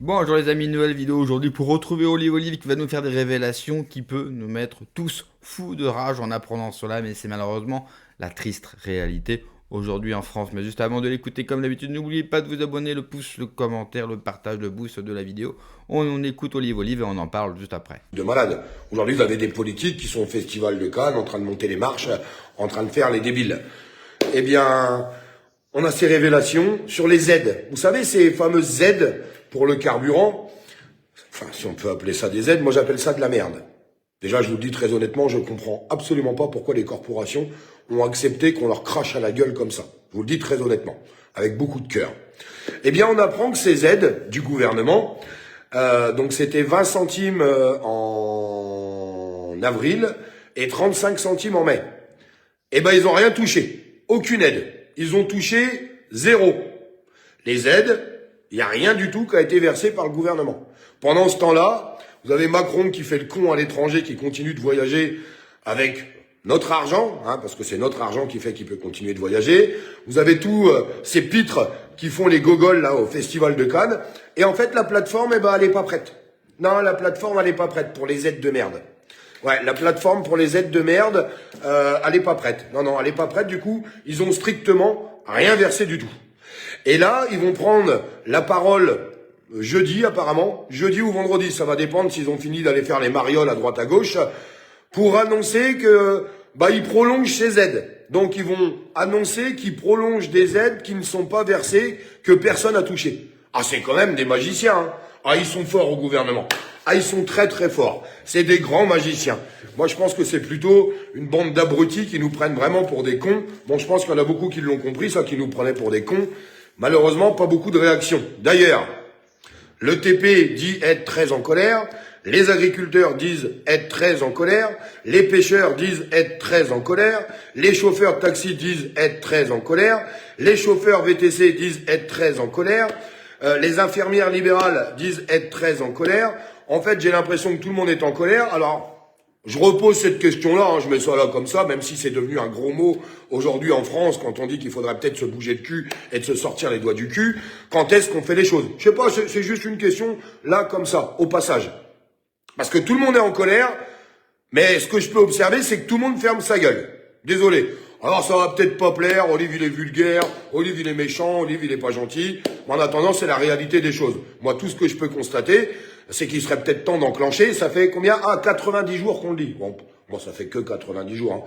Bonjour les amis, nouvelle vidéo aujourd'hui pour retrouver Olive qui va nous faire des révélations qui peut nous mettre tous fous de rage en apprenant cela, mais c'est malheureusement la triste réalité aujourd'hui en France. Mais juste avant de l'écouter, comme d'habitude, n'oubliez pas de vous abonner, le pouce, le commentaire, le partage, le boost de la vidéo. On écoute Olive et on en parle juste après. De malade. Aujourd'hui, vous avez des politiques qui sont au Festival de Cannes, en train de monter les marches, en train de faire les débiles. Eh bien, on a ces révélations sur les aides. Vous savez, ces fameuses aides pour le carburant, enfin, si on peut appeler ça des aides, moi j'appelle ça de la merde. Déjà, je vous le dis très honnêtement, je comprends absolument pas pourquoi les corporations ont accepté qu'on leur crache à la gueule comme ça. Je vous le dis très honnêtement, avec beaucoup de cœur. Eh bien, on apprend que ces aides du gouvernement, donc c'était 20 centimes en avril et 35 centimes en mai. Eh ben, ils ont rien touché. Aucune aide. Ils ont touché zéro. Les aides, il n'y a rien du tout qui a été versé par le gouvernement. Pendant ce temps-là, vous avez Macron qui fait le con à l'étranger, qui continue de voyager avec notre argent, parce que c'est notre argent qui fait qu'il peut continuer de voyager. Vous avez tous ces pitres qui font les gogoles là au Festival de Cannes. Et en fait, la plateforme, elle est pas prête. Non, la plateforme, elle est pas prête pour les aides de merde. Ouais, la plateforme pour les aides de merde, elle est pas prête. Non, elle est pas prête. Du coup, ils ont strictement rien versé du tout. Et là, ils vont prendre la parole jeudi, apparemment. Jeudi ou vendredi, ça va dépendre s'ils ont fini d'aller faire les marioles à droite à gauche, pour annoncer que ils prolongent ces aides. Donc, ils vont annoncer qu'ils prolongent des aides qui ne sont pas versées, que personne n'a touché. Ah, c'est quand même des magiciens, hein. Ah, ils sont forts au gouvernement. Ah, ils sont très très forts. C'est des grands magiciens. Moi, je pense que c'est plutôt une bande d'abrutis qui nous prennent vraiment pour des cons. Bon, je pense qu'il y en a beaucoup qui l'ont compris, ça, qui nous prenaient pour des cons. Malheureusement, pas beaucoup de réactions. D'ailleurs, le TP dit être très en colère, les agriculteurs disent être très en colère, les pêcheurs disent être très en colère, les chauffeurs de taxi disent être très en colère, les chauffeurs VTC disent être très en colère, les infirmières libérales disent être très en colère. En fait, j'ai l'impression que tout le monde est en colère. Alors, je repose cette question-là, je mets ça là comme ça, même si c'est devenu un gros mot aujourd'hui en France, quand on dit qu'il faudrait peut-être se bouger le cul et de se sortir les doigts du cul. Quand est-ce qu'on fait les choses? Je sais pas, c'est juste une question là comme ça, au passage. Parce que tout le monde est en colère, mais ce que je peux observer, c'est que tout le monde ferme sa gueule. Désolé. Alors ça va peut-être pas plaire, Olive il est vulgaire, Olive il est méchant, Olive il est pas gentil. Mais en attendant, c'est la réalité des choses. Moi, tout ce que je peux constater, c'est qu'il serait peut-être temps d'enclencher. Ça fait combien? 90 jours qu'on le dit. Bon, ça fait que 90 jours. Hein.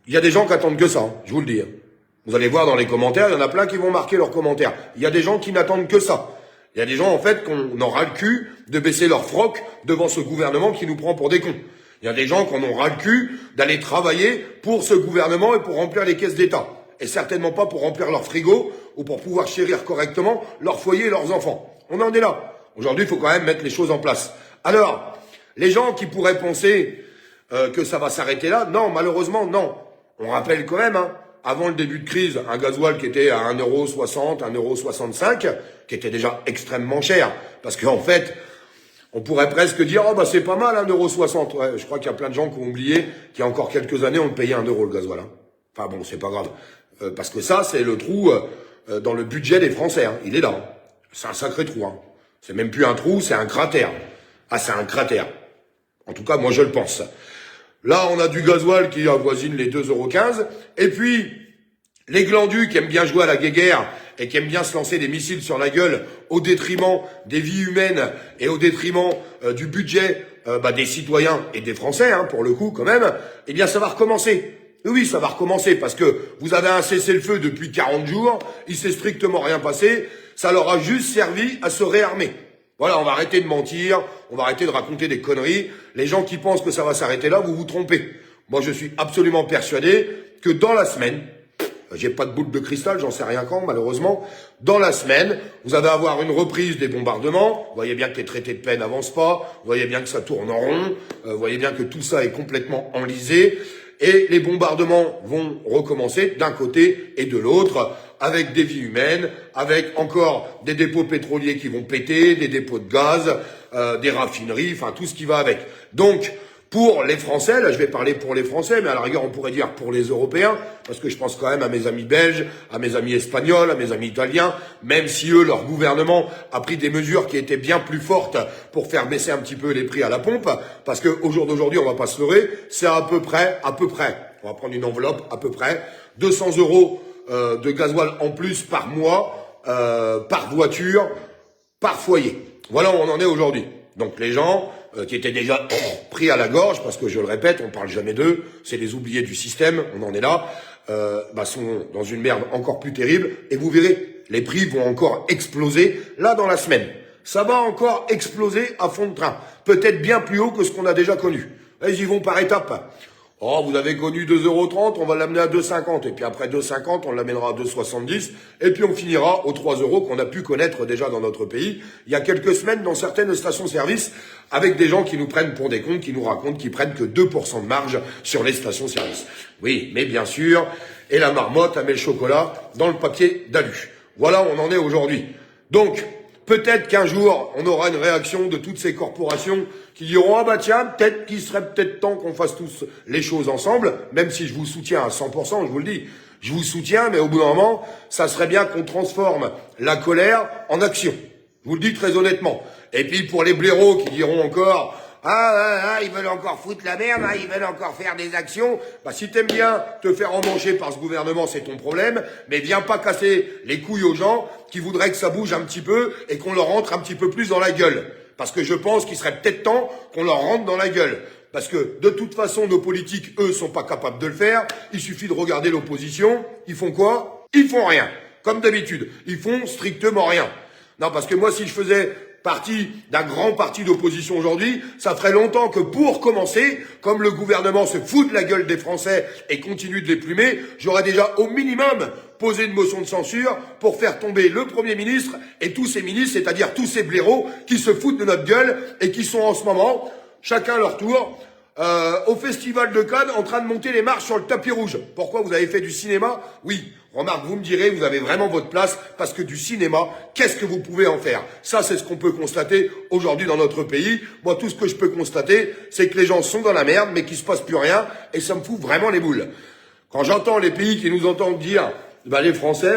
Il y a des gens qui attendent que ça, je vous le dis. Vous allez voir dans les commentaires, il y en a plein qui vont marquer leurs commentaires. Il y a des gens qui n'attendent que ça. Il y a des gens, en fait, qu'on aura le cul de baisser leur froc devant ce gouvernement qui nous prend pour des cons. Il y a des gens qui en ont ras le cul d'aller travailler pour ce gouvernement et pour remplir les caisses d'État. Et certainement pas pour remplir leur frigo ou pour pouvoir chérir correctement leur foyer et leurs enfants. On en est là. Aujourd'hui, il faut quand même mettre les choses en place. Alors, les gens qui pourraient penser que ça va s'arrêter là, non, malheureusement, non. On rappelle quand même, avant le début de crise, un gasoil qui était à 1,60 €, 1,65 €, qui était déjà extrêmement cher. Parce qu'en fait, on pourrait presque dire, c'est pas mal, 1,60 €. Ouais, je crois qu'il y a plein de gens qui ont oublié qu'il y a encore quelques années, on payait 1 € le gasoil. Enfin bon, c'est pas grave. Parce que ça, c'est le trou dans le budget des Français. Il est là. C'est un sacré trou. C'est même plus un trou, c'est un cratère. Ah, c'est un cratère. En tout cas, moi, je le pense. Là, on a du gasoil qui avoisine les 2,15 €. Et puis, les glandus qui aiment bien jouer à la guéguerre et qui aiment bien se lancer des missiles sur la gueule au détriment des vies humaines et au détriment du budget des citoyens et des Français, pour le coup, quand même, eh bien, ça va recommencer. Oui, ça va recommencer parce que vous avez un cessez-le-feu depuis 40 jours, il s'est strictement rien passé, ça leur a juste servi à se réarmer. Voilà, on va arrêter de mentir, on va arrêter de raconter des conneries. Les gens qui pensent que ça va s'arrêter là, vous vous trompez. Moi, je suis absolument persuadé que dans la semaine, j'ai pas de boule de cristal, j'en sais rien quand, malheureusement. Dans la semaine, vous allez avoir une reprise des bombardements. Vous voyez bien que les traités de paix n'avancent pas. Vous voyez bien que ça tourne en rond. Vous voyez bien que tout ça est complètement enlisé. Et les bombardements vont recommencer d'un côté et de l'autre, avec des vies humaines, avec encore des dépôts pétroliers qui vont péter, des dépôts de gaz, des raffineries, enfin tout ce qui va avec. Donc, pour les Français, là je vais parler pour les Français, mais à la rigueur on pourrait dire pour les Européens, parce que je pense quand même à mes amis belges, à mes amis espagnols, à mes amis italiens, même si eux, leur gouvernement a pris des mesures qui étaient bien plus fortes pour faire baisser un petit peu les prix à la pompe, parce que au jour d'aujourd'hui, on va pas se leurrer, c'est à peu près, on va prendre une enveloppe à peu près, 200 € de gasoil en plus par mois, par voiture, par foyer. Voilà où on en est aujourd'hui. Donc les gens qui étaient déjà pris à la gorge, parce que je le répète, on parle jamais d'eux, c'est les oubliés du système, on en est là, sont dans une merde encore plus terrible, et vous verrez, les prix vont encore exploser, là dans la semaine. Ça va encore exploser à fond de train, peut-être bien plus haut que ce qu'on a déjà connu. Là, ils y vont par étapes. Oh, vous avez connu 2,30 €, on va l'amener à 2,50 €. Et puis après 2,50 €, on l'amènera à 2,70 €. Et puis on finira aux 3 € qu'on a pu connaître déjà dans notre pays il y a quelques semaines dans certaines stations-service, avec des gens qui nous prennent pour des cons, qui nous racontent qu'ils prennent que 2% de marge sur les stations-service. Oui, mais bien sûr, et la marmotte, elle met le chocolat dans le papier d'alu. Voilà où on en est aujourd'hui. Donc, peut-être qu'un jour, on aura une réaction de toutes ces corporations qui diront « Ah bah tiens, peut-être qu'il serait peut-être temps qu'on fasse tous les choses ensemble », même si je vous soutiens à 100%, je vous le dis. Je vous soutiens, mais au bout d'un moment, ça serait bien qu'on transforme la colère en action. Je vous le dis très honnêtement. Et puis pour les blaireaux qui diront encore « ils veulent encore foutre la merde, ils veulent encore faire des actions », bah si t'aimes bien te faire emmancher par ce gouvernement, c'est ton problème, mais viens pas casser les couilles aux gens qui voudraient que ça bouge un petit peu et qu'on leur rentre un petit peu plus dans la gueule. Parce que je pense qu'il serait peut-être temps qu'on leur rentre dans la gueule. Parce que de toute façon, nos politiques, eux, sont pas capables de le faire. Il suffit de regarder l'opposition. Ils font quoi? Ils font rien. Comme d'habitude. Ils font strictement rien. Non, parce que moi, si je faisais partie d'un grand parti d'opposition aujourd'hui, ça ferait longtemps que pour commencer, comme le gouvernement se fout de la gueule des Français et continue de les plumer, j'aurais déjà au minimum posé une motion de censure pour faire tomber le Premier ministre et tous ses ministres, c'est-à-dire tous ces blaireaux qui se foutent de notre gueule et qui sont en ce moment, chacun leur tour, au Festival de Cannes en train de monter les marches sur le tapis rouge. Pourquoi vous avez fait du cinéma? Oui, remarque, vous me direz, vous avez vraiment votre place, parce que du cinéma, qu'est-ce que vous pouvez en faire? Ça, c'est ce qu'on peut constater aujourd'hui dans notre pays. Moi, tout ce que je peux constater, c'est que les gens sont dans la merde, mais qu'il se passe plus rien, et ça me fout vraiment les boules. Quand j'entends les pays qui nous entendent dire, les Français,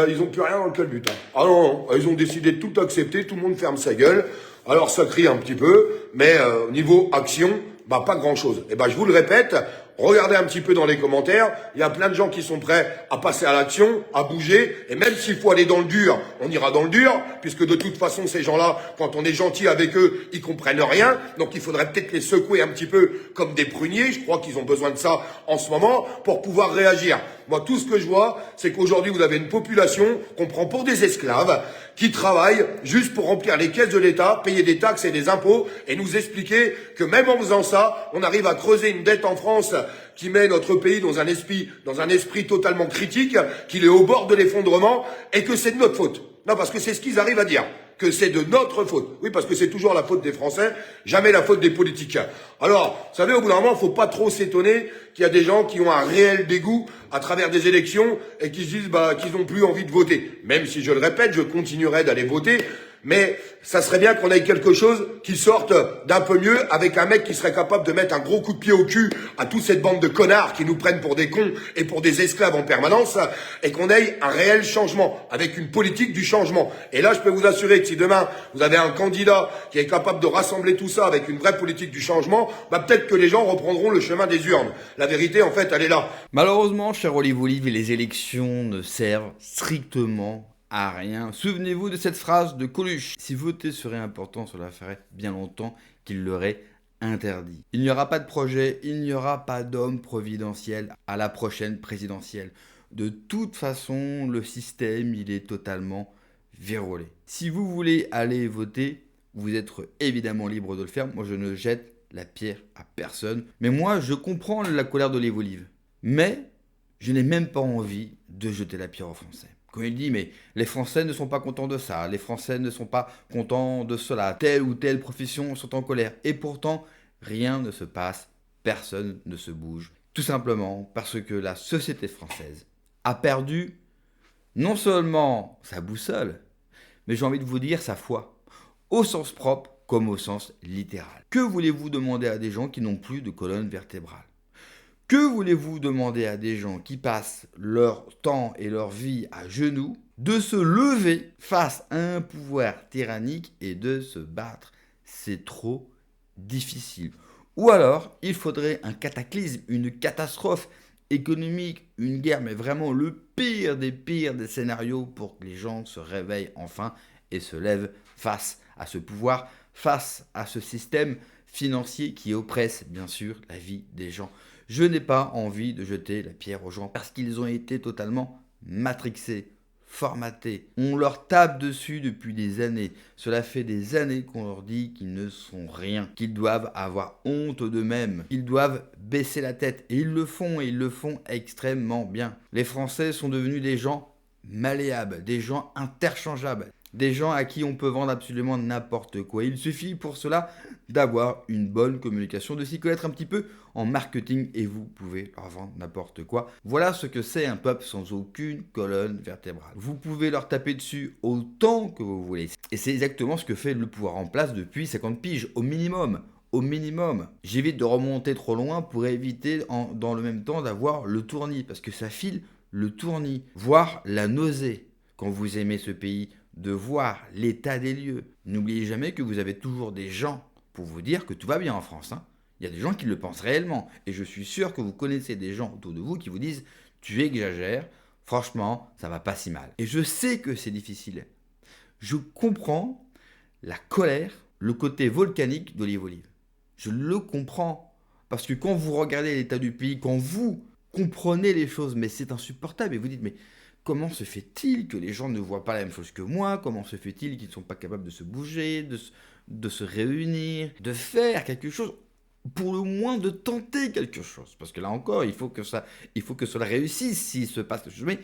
ils ont plus rien dans le calbut. Ah non, ils ont décidé de tout accepter, tout le monde ferme sa gueule. Alors ça crie un petit peu, mais niveau action, pas grand-chose. Et je vous le répète, regardez un petit peu dans les commentaires, il y a plein de gens qui sont prêts à passer à l'action, à bouger, et même s'il faut aller dans le dur, on ira dans le dur, puisque de toute façon, ces gens-là, quand on est gentil avec eux, ils comprennent rien, donc il faudrait peut-être les secouer un petit peu comme des pruniers, je crois qu'ils ont besoin de ça en ce moment, pour pouvoir réagir. Moi, tout ce que je vois, c'est qu'aujourd'hui, vous avez une population qu'on prend pour des esclaves, qui travaillent juste pour remplir les caisses de l'État, payer des taxes et des impôts, et nous expliquer que même en faisant ça, on arrive à creuser une dette en France qui met notre pays dans un esprit totalement critique, qu'il est au bord de l'effondrement, et que c'est de notre faute. Non, parce que c'est ce qu'ils arrivent à dire, que c'est de notre faute. Oui, parce que c'est toujours la faute des Français, jamais la faute des politiques. Alors, vous savez, au bout d'un moment, faut pas trop s'étonner qu'il y a des gens qui ont un réel dégoût à travers des élections et qui se disent qu'ils n'ont plus envie de voter. Même si, je le répète, je continuerai d'aller voter, mais ça serait bien qu'on ait quelque chose qui sorte d'un peu mieux, avec un mec qui serait capable de mettre un gros coup de pied au cul à toute cette bande de connards qui nous prennent pour des cons et pour des esclaves en permanence, et qu'on ait un réel changement, avec une politique du changement. Et là, je peux vous assurer que si demain, vous avez un candidat qui est capable de rassembler tout ça avec une vraie politique du changement, peut-être que les gens reprendront le chemin des urnes. La vérité, en fait, elle est là. Malheureusement, cher Olive Olive, les élections ne servent strictement à rien. Souvenez-vous de cette phrase de Coluche. Si voter serait important, cela ferait bien longtemps qu'il l'aurait interdit. Il n'y aura pas de projet, il n'y aura pas d'homme providentiel à la prochaine présidentielle. De toute façon, le système, il est totalement vérolé. Si vous voulez aller voter, vous êtes évidemment libre de le faire. Moi, je ne jette la pierre à personne. Mais moi, je comprends la colère d'Olive Olive. Mais je n'ai même pas envie de jeter la pierre aux Français. Quand il dit, mais les Français ne sont pas contents de ça, les Français ne sont pas contents de cela, telle ou telle profession sont en colère. Et pourtant, rien ne se passe, personne ne se bouge. Tout simplement parce que la société française a perdu non seulement sa boussole, mais j'ai envie de vous dire sa foi. Au sens propre comme au sens littéral. Que voulez-vous demander à des gens qui n'ont plus de colonne vertébrale ? Que voulez-vous demander à des gens qui passent leur temps et leur vie à genoux de se lever face à un pouvoir tyrannique et de se battre ? C'est trop difficile. Ou alors, il faudrait un cataclysme, une catastrophe économique, une guerre, mais vraiment le pire des scénarios pour que les gens se réveillent enfin et se lèvent face à ce pouvoir, face à ce système financier qui oppresse bien sûr la vie des gens. Je n'ai pas envie de jeter la pierre aux gens parce qu'ils ont été totalement matrixés, formatés. On leur tape dessus depuis des années. Cela fait des années qu'on leur dit qu'ils ne sont rien, qu'ils doivent avoir honte d'eux-mêmes, qu'ils doivent baisser la tête. Et ils le font, et ils le font extrêmement bien. Les Français sont devenus des gens malléables, des gens interchangeables. Des gens à qui on peut vendre absolument n'importe quoi. Il suffit pour cela d'avoir une bonne communication, de s'y connaître un petit peu en marketing et vous pouvez leur vendre n'importe quoi. Voilà ce que c'est un peuple sans aucune colonne vertébrale. Vous pouvez leur taper dessus autant que vous voulez. Et c'est exactement ce que fait le pouvoir en place depuis 50 piges, au minimum. Au minimum. J'évite de remonter trop loin pour éviter dans le même temps d'avoir le tournis, parce que ça file le tournis, voire la nausée. Quand vous aimez ce pays, de voir l'état des lieux. N'oubliez jamais que vous avez toujours des gens pour vous dire que tout va bien en France. Il y a des gens qui le pensent réellement. Et je suis sûr que vous connaissez des gens autour de vous qui vous disent « tu exagères, franchement, ça va pas si mal ». Et je sais que c'est difficile. Je comprends la colère, le côté volcanique d'Olive Olive. Je le comprends. Parce que quand vous regardez l'état du pays, quand vous comprenez les choses, mais c'est insupportable. Et vous dites « mais comment se fait-il que les gens ne voient pas la même chose que moi ? Comment se fait-il qu'ils ne sont pas capables de se bouger, de se réunir, de faire quelque chose, pour le moins de tenter quelque chose ? Parce que là encore, il faut que cela réussisse s'il se passe quelque chose, mais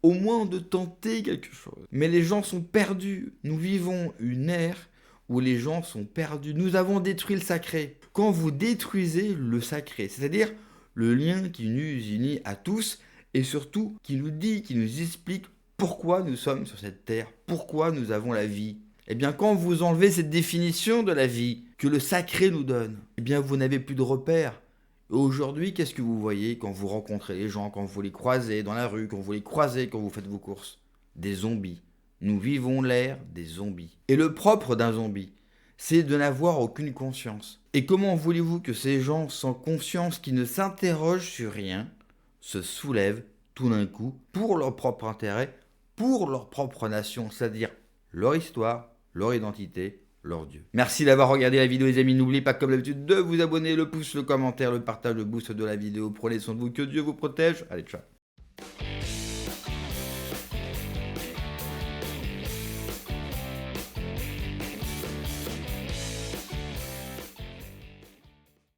au moins de tenter quelque chose. Mais les gens sont perdus. Nous vivons une ère où les gens sont perdus. Nous avons détruit le sacré. Quand vous détruisez le sacré, c'est-à-dire le lien qui nous unit à tous, et surtout qui nous explique pourquoi nous sommes sur cette terre, pourquoi nous avons la vie. Eh bien, quand vous enlevez cette définition de la vie que le sacré nous donne, eh bien, vous n'avez plus de repères. Et aujourd'hui, qu'est-ce que vous voyez quand vous rencontrez les gens, quand vous les croisez dans la rue, quand vous les croisez quand vous faites vos courses ? Des zombies. Nous vivons l'ère des zombies. Et le propre d'un zombie, c'est de n'avoir aucune conscience. Et comment voulez-vous que ces gens sans conscience, qui ne s'interrogent sur rien, se soulèvent tout d'un coup pour leur propre intérêt, pour leur propre nation, c'est-à-dire leur histoire, leur identité, leur Dieu. Merci d'avoir regardé la vidéo les amis, n'oubliez pas comme d'habitude de vous abonner, le pouce, le commentaire, le partage, le boost de la vidéo. Prenez soin de vous, que Dieu vous protège. Allez, ciao.